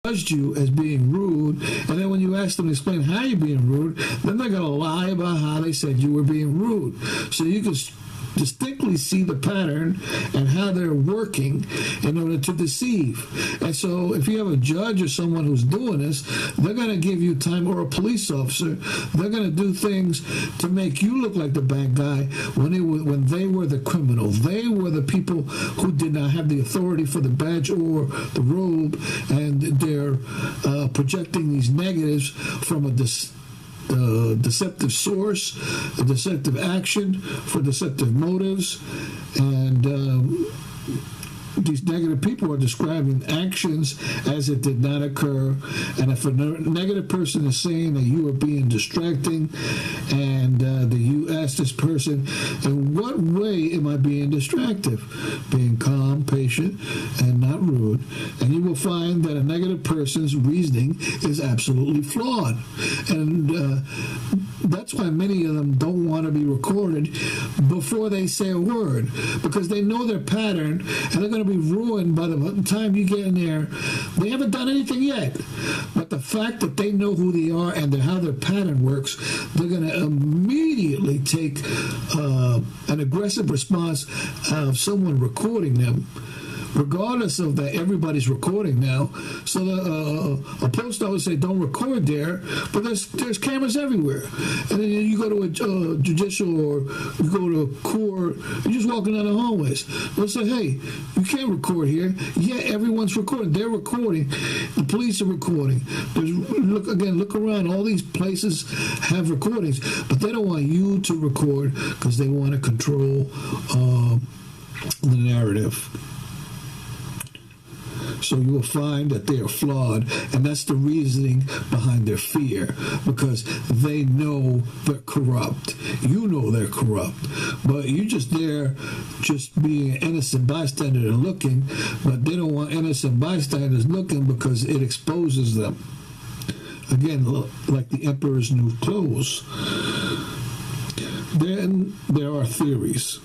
judged you as being rude, and then when you ask them to explain how you're being rude, then they're going to lie about how they said you were being rude. So you can distinctly see the pattern and how they're working in order to deceive. And so if you have a judge or someone who's doing this, they're going to give you time, or a police officer, they're going to do things to make you look like the bad guy when they were the criminal. They were the people who did not have the authority for the badge or the robe, and they're projecting these negatives from a deceptive source, a deceptive action for deceptive motives, and these negative people are describing actions as it did not occur. And if a negative person is saying that you are being distracting, and that you ask this person, in what way am I being distractive? Being calm, patient, and not rude. And you will find that a negative person's reasoning is absolutely flawed. And that's why many of them don't want to be recorded before they say a word, because they know their pattern, and they're going to be ruined by the time you get in there. They haven't done anything yet, but the fact that they know who they are and how their pattern works, they're going to immediately take an aggressive response of someone recording them, regardless of that everybody's recording now. So a post office say don't record there, but there's cameras everywhere. And then you go to a judicial, or you go to a court, you're just walking down the hallways. They'll say, hey, you can't record here. Yeah, everyone's recording. They're recording. The police are recording. Look around. All these places have recordings, but they don't want you to record because they want to control the narrative. So you will find that they are flawed, and that's the reasoning behind their fear, because they know they're corrupt. You know they're corrupt, but you're just there just being an innocent bystander and looking, but they don't want innocent bystanders looking because it exposes them. Again, like the emperor's new clothes. Then there are theories.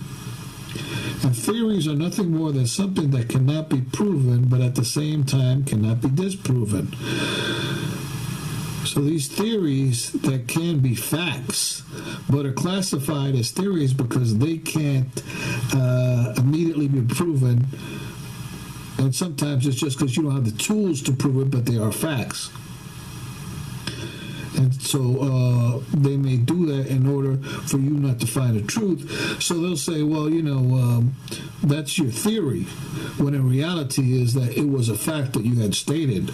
And theories are nothing more than something that cannot be proven, but at the same time cannot be disproven. So these theories that can be facts, but are classified as theories because they can't immediately be proven. And sometimes it's just because you don't have the tools to prove it, but they are facts. And so they may do that in order for you not to find the truth. So they'll say, well, that's your theory, when in reality is that it was a fact that you had stated.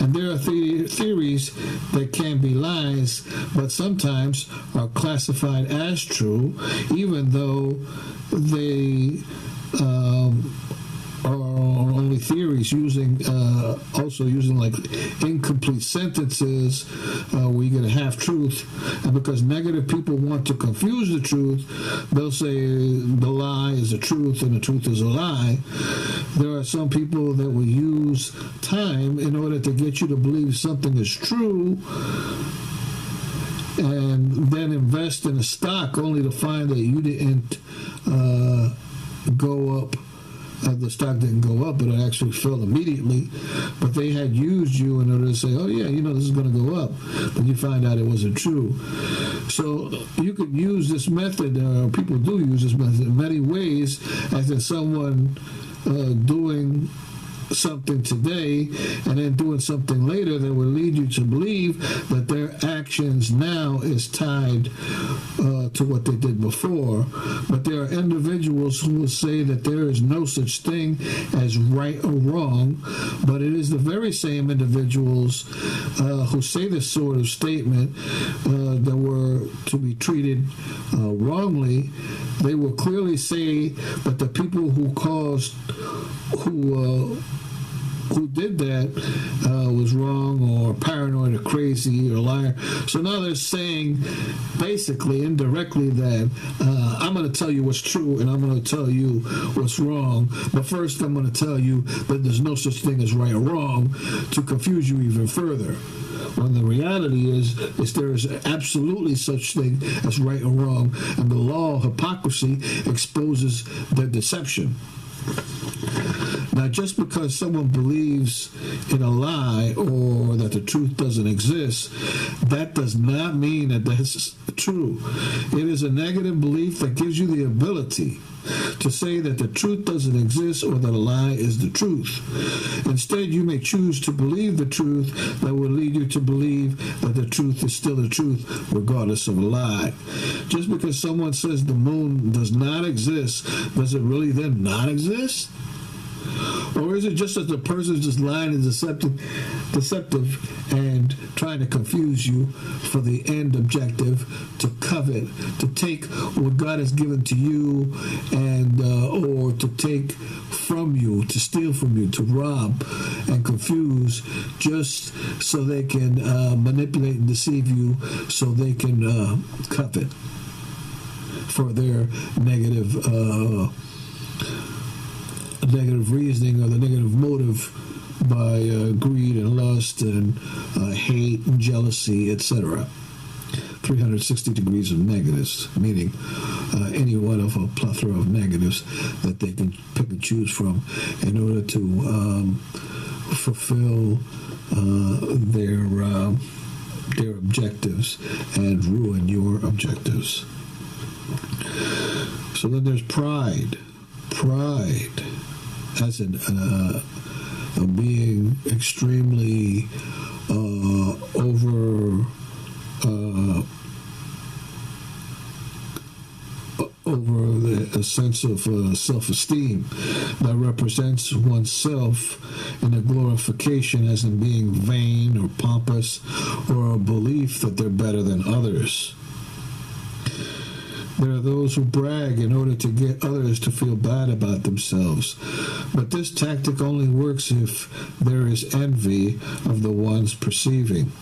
And there are theories that can be lies, but sometimes are classified as true, even though they are only theories, also using like incomplete sentences where you get a half truth. And because negative people want to confuse the truth, they'll say the lie is the truth and the truth is a lie. There are some people that will use time in order to get you to believe something is true, and then invest in a stock only to find that you didn't go up. The stock didn't go up, but it actually fell immediately. But they had used you in order to say, oh yeah, this is going to go up. But you find out it wasn't true. So you could use this method, people do use this method in many ways, as in someone doing something today and then doing something later that would lead you to believe that their actions now is tied to what they did before. But there are individuals who will say that there is no such thing as right or wrong, but it is the very same individuals who say this sort of statement that were to be treated wrongly. They will clearly say that the people who did that was wrong or paranoid or crazy or liar. So now they're saying basically indirectly that I'm going to tell you what's true and I'm going to tell you what's wrong, but first I'm going to tell you that there's no such thing as right or wrong to confuse you even further. When the reality is there is absolutely such thing as right or wrong, and the law of hypocrisy exposes their deception. Now, just because someone believes in a lie or that the truth doesn't exist, that does not mean that that's true. It is a negative belief that gives you the ability to say that the truth doesn't exist or that a lie is the truth. Instead, you may choose to believe the truth that will lead you to believe that the truth is still the truth, regardless of a lie. Just because someone says the moon does not exist, does it really then not exist? Or is it just that the person is just lying and deceptive and trying to confuse you for the end objective, to covet, to take what God has given to you, and or to take from you, to steal from you, to rob and confuse, just so they can manipulate and deceive you, so they can covet for their negative reasoning or the negative motive by greed and lust and hate and jealousy, etc. 360 degrees of negatives, meaning any one of a plethora of negatives that they can pick and choose from in order to fulfill their objectives and ruin your objectives. So then there's pride. Pride as a being extremely over a sense of self-esteem that represents oneself in a glorification, as in being vain or pompous, or a belief that they're better than others. There are those who brag in order to get others to feel bad about themselves. But this tactic only works if there is envy of the ones perceiving,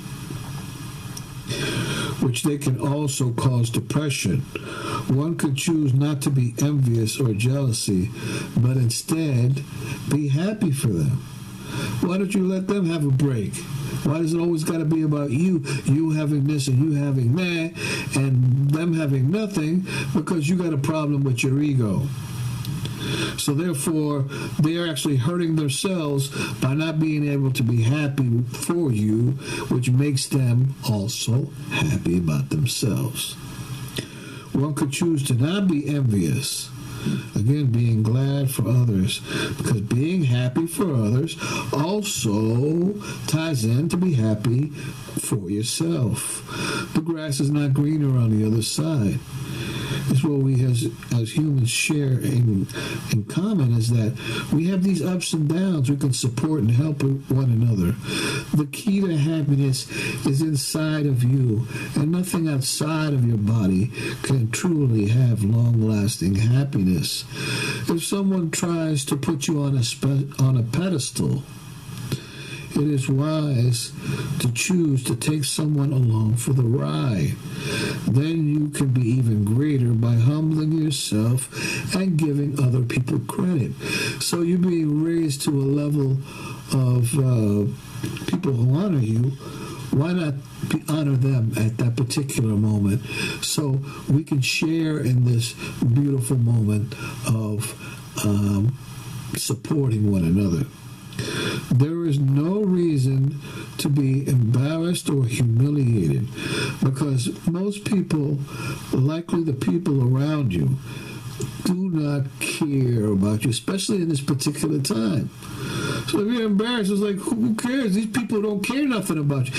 which they can also cause depression. One could choose not to be envious or jealousy, but instead be happy for them. Why don't you let them have a break? Why does it always got to be about you having this and you having that, and them having nothing because you got a problem with your ego? So therefore, they are actually hurting themselves by not being able to be happy for you, which makes them also happy about themselves. One could choose to not be envious. Again, being glad for others, because being happy for others also ties in to be happy for yourself. The grass is not greener on the other side. It's what we as humans share in common, is that we have these ups and downs. We can support and help one another. The key to happiness is inside of you, and nothing outside of your body can truly have long-lasting happiness. If someone tries to put you on a pedestal, it is wise to choose to take someone along for the ride. Then you can be even greater by humbling yourself and giving other people credit. So you're being raised to a level of people who honor you. Why not honor them at that particular moment, so we can share in this beautiful moment of supporting one another? There is no reason to be embarrassed or humiliated, because most people, likely the people around you, do not care about you, especially in this particular time. So if you're embarrassed, it's like, who cares? These people don't care nothing about you.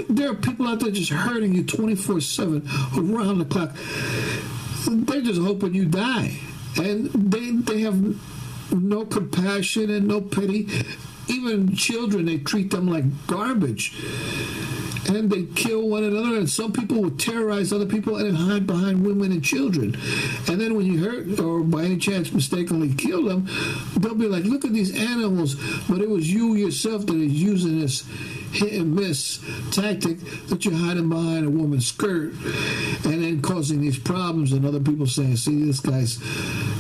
There are people out there just hurting you 24/7, around the clock. They're just hoping you die. And they have no compassion and no pity. Even children, they treat them like garbage. And they kill one another, and some people will terrorize other people and then hide behind women and children. And then when you hurt or by any chance mistakenly kill them, they'll be like, look at these animals, but it was you yourself that is using this hit and miss tactic that you're hiding behind a woman's skirt and then causing these problems, and other people saying, see, this guy's,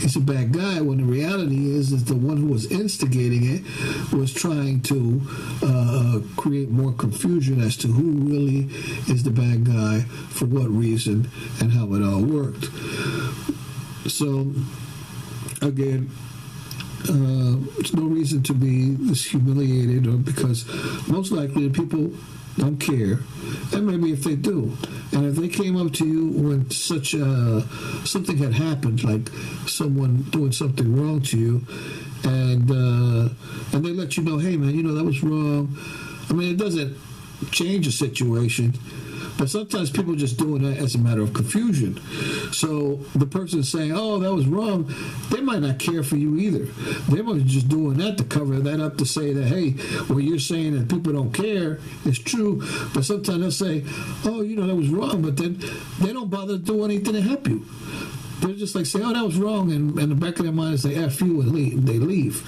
he's a bad guy, when the reality is that the one who was instigating it was trying to create more confusion as to who really is the bad guy, for what reason, and how it all worked. So, again, there's no reason to be this humiliated, or because most likely the people don't care. And maybe if they do, and if they came up to you when something had happened, like someone doing something wrong to you, and they let you know, hey man, that was wrong. I mean, it doesn't change the situation, but sometimes people just doing that as a matter of confusion. So the person saying, oh, that was wrong, they might not care for you either. They might be just doing that to cover that up, to say that, hey, what you're saying that people don't care is true, but sometimes they'll say, oh, that was wrong, but then they don't bother to do anything to help you. They're just like say, oh, that was wrong, and in the back of their mind is they F you and they leave.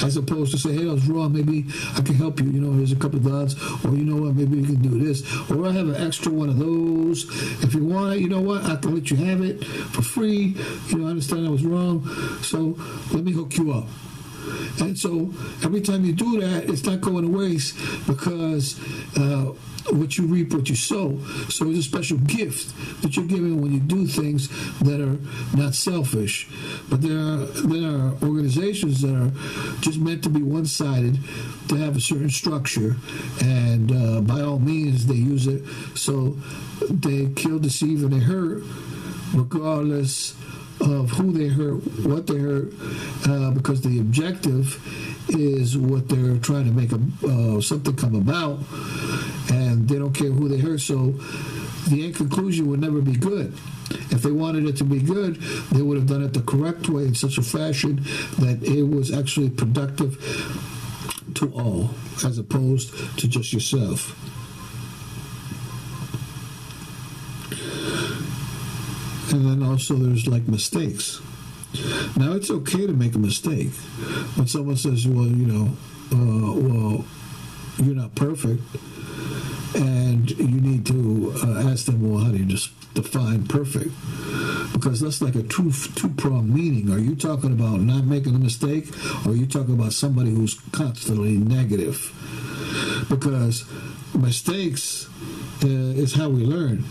As opposed to say, hey, that was wrong, maybe I can help you, here's a couple of dollars, or you know what, maybe you can do this, or I have an extra one of those. If you want it, you know what, I can let you have it for free. I understand that was wrong, so let me hook you up. And so every time you do that, it's not going to waste, because what you reap, what you sow. So it's a special gift that you're giving when you do things that are not selfish. But there are organizations that are just meant to be one-sided, to have a certain structure, and by all means they use it. So they kill, deceive, and they hurt, regardless of who they hurt, what they hurt, because the objective is what they're trying to make something come about, and they don't care who they hurt. So the end conclusion would never be good. If they wanted it to be good, they would have done it the correct way, in such a fashion that it was actually productive to all, as opposed to just yourself. And then also there's like mistakes. Now it's okay to make a mistake. When someone says, well, well, you're not perfect, and you need to ask them, well, how do you just define perfect? Because that's like a two-pronged meaning. Are you talking about not making a mistake, or are you talking about somebody who's constantly negative? Because mistakes is how we learn.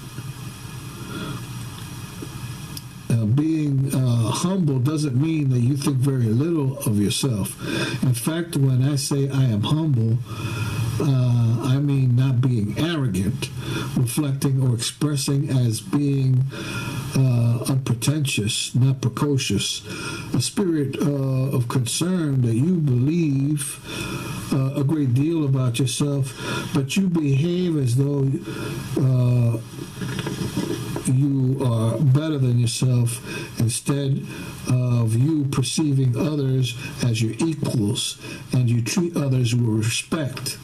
Being humble doesn't mean that you think very little of yourself. In fact, when I say I am humble, I mean not being arrogant, reflecting or expressing as being unpretentious, not precocious, a spirit of concern that you believe a great deal about yourself, but you behave as though you are better than yourself, instead of you perceiving others as your equals, and you treat others with respect,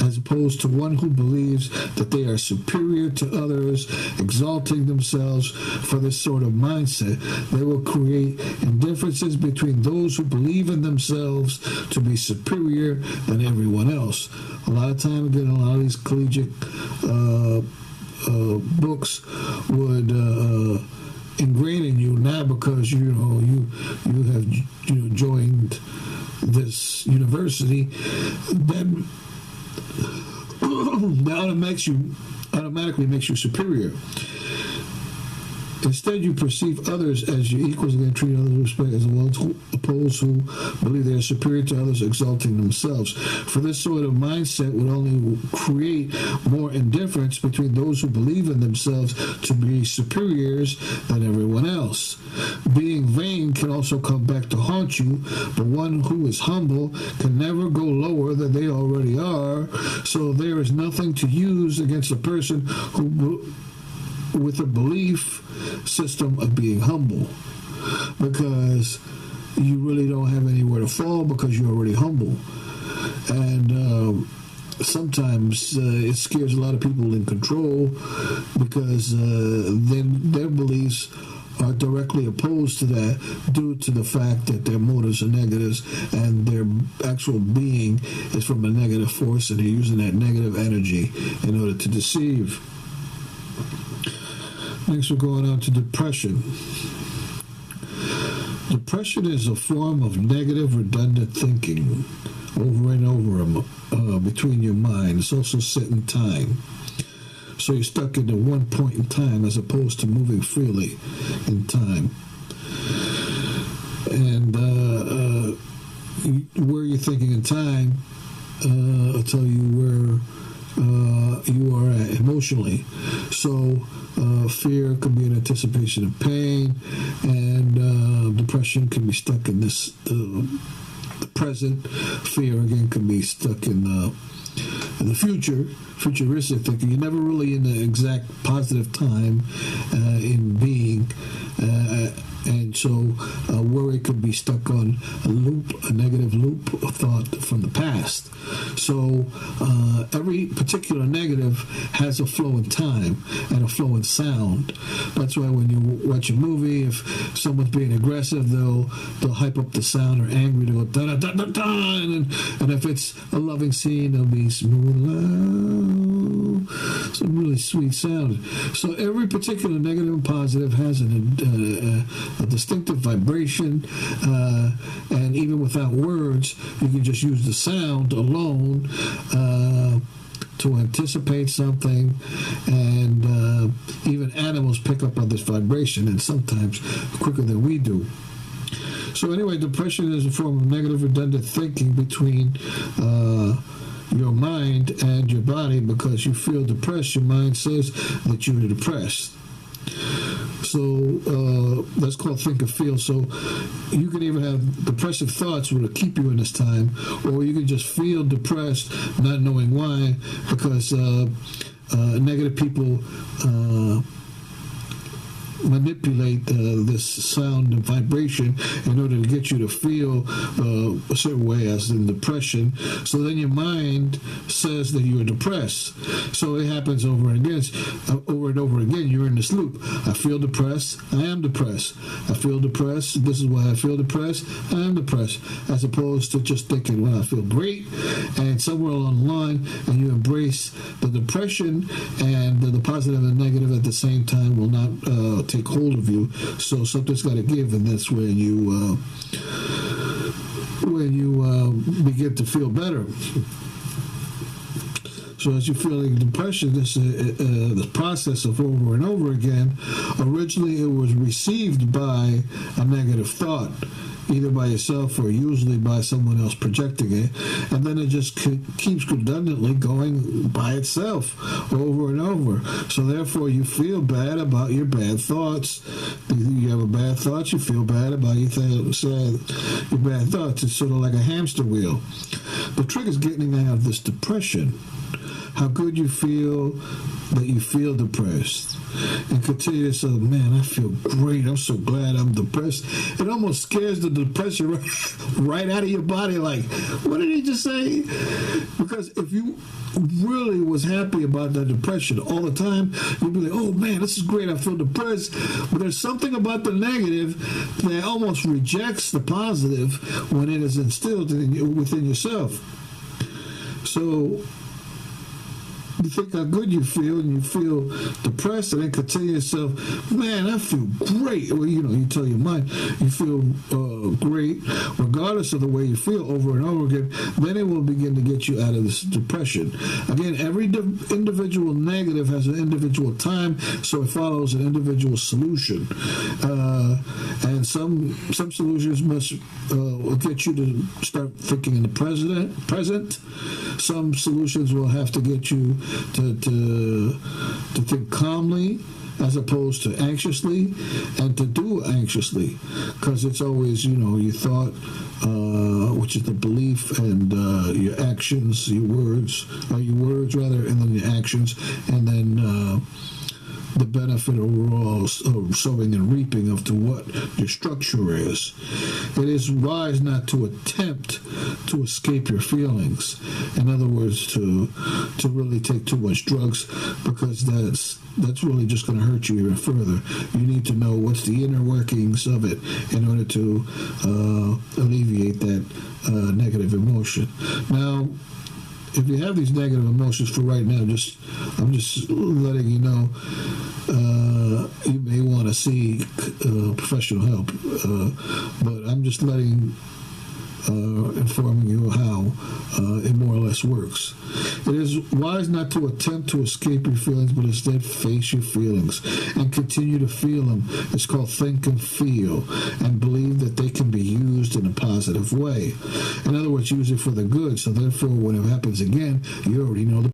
as opposed to one who believes that they are superior to others, exalting themselves. For this sort of mindset, they will create indifferences between those who believe in themselves to be superior than everyone else. A lot of time, again, a lot of these collegiate books would ingrain in you, not because you have joined this university, then that automatically makes you superior. Instead, you perceive others as your equals and treat others with respect, as well as opposed who believe they are superior to others, exalting themselves. For this sort of mindset would only create more indifference between those who believe in themselves to be superiors than everyone else. Being vain can also come back to haunt you, but one who is humble can never go lower than they already are, so there is nothing to use against a person who with a belief system of being humble, because you really don't have anywhere to fall because you're already humble. And sometimes it scares a lot of people in control, because then their beliefs are directly opposed to that, due to the fact that their motives are negatives and their actual being is from a negative force, and they're using that negative energy in order to deceive. Next, we're going on to depression. Depression is a form of negative, redundant thinking over and over between your mind. It's also set in time. So you're stuck into one point in time as opposed to moving freely in time. And where you're thinking in time, will tell you where you are at emotionally. So fear can be an anticipation of pain, and depression can be stuck in the present. Fear again can be stuck in the future, futuristic thinking. You're never really in the exact positive time in being. And so worry could be stuck on a negative loop of thought from the past. So every particular negative has a flow in time and a flow in sound. That's why when you watch a movie, if someone's being aggressive, they'll hype up the sound, or angry, they'll go da da da da da, and if it's a loving scene, they'll be smooth, loud, some really sweet sound. So every particular negative and positive has a distinctive vibration, and even without words, you can just use the sound alone to anticipate something. And even animals pick up on this vibration, and sometimes quicker than we do. So anyway, depression is a form of negative redundant thinking between your mind and your body. Because you feel depressed, your mind says that you're depressed. So that's called think or feel. So you can even have depressive thoughts that will keep you in this time, or you can just feel depressed not knowing why, because negative people manipulate this sound and vibration in order to get you to feel a certain way, as in depression. So then your mind says that you are depressed. So it happens over and over again. You're in this loop. I feel depressed. I am depressed. I feel depressed. This is why I feel depressed. I am depressed. As opposed to just thinking, well, I feel great, and somewhere along the line, and you embrace the depression, and the positive and negative at the same time will not take hold of you. So something's got to give, and that's when you begin to feel better. So as you're feeling depression, this the process of over and over again. Originally, it was received by a negative thought, either by yourself or usually by someone else projecting it, and then it just keeps redundantly going by itself over and over. So therefore, you feel bad about your bad thoughts. You have a bad thought, you feel bad about your bad thoughts. It's sort of like a hamster wheel. The trick is getting out of this depression. How good you feel that you feel depressed, and continue to say, man, I feel great. I'm so glad I'm depressed. It almost scares the depression right out of your body. Like, what did he just say? Because if you really was happy about that depression all the time, you'd be like, oh man, this is great. I feel depressed. But there's something about the negative that almost rejects the positive when it is instilled within yourself. So you think how good you feel, and you feel depressed, and then continue yourself, man, I feel great. Well, you tell your mind you feel great, regardless of the way you feel over and over again. Then it will begin to get you out of this depression. Again, every individual negative has an individual time, so it follows an individual solution. And some solutions must get you to start thinking in the present. Some solutions will have to get you to think calmly as opposed to anxiously, and to do anxiously, because it's always, your thought, which is the belief, and your actions, your words rather, and then your actions, and then the benefit overall of sowing and reaping of to what your structure is. It is wise not to attempt to escape your feelings. In other words, to really take too much drugs, because that's really just going to hurt you even further. You need to know what's the inner workings of it in order to alleviate that negative emotion. Now, if you have these negative emotions for right now, I'm just letting you know, you may want to seek professional help. But I'm just letting informing you how it more or less works. It is wise not to attempt to escape your feelings, but instead face your feelings and continue to feel them. It's called think and feel, and believe that they can be used in a positive way. In other words, use it for the good, so therefore when it happens again, you already know the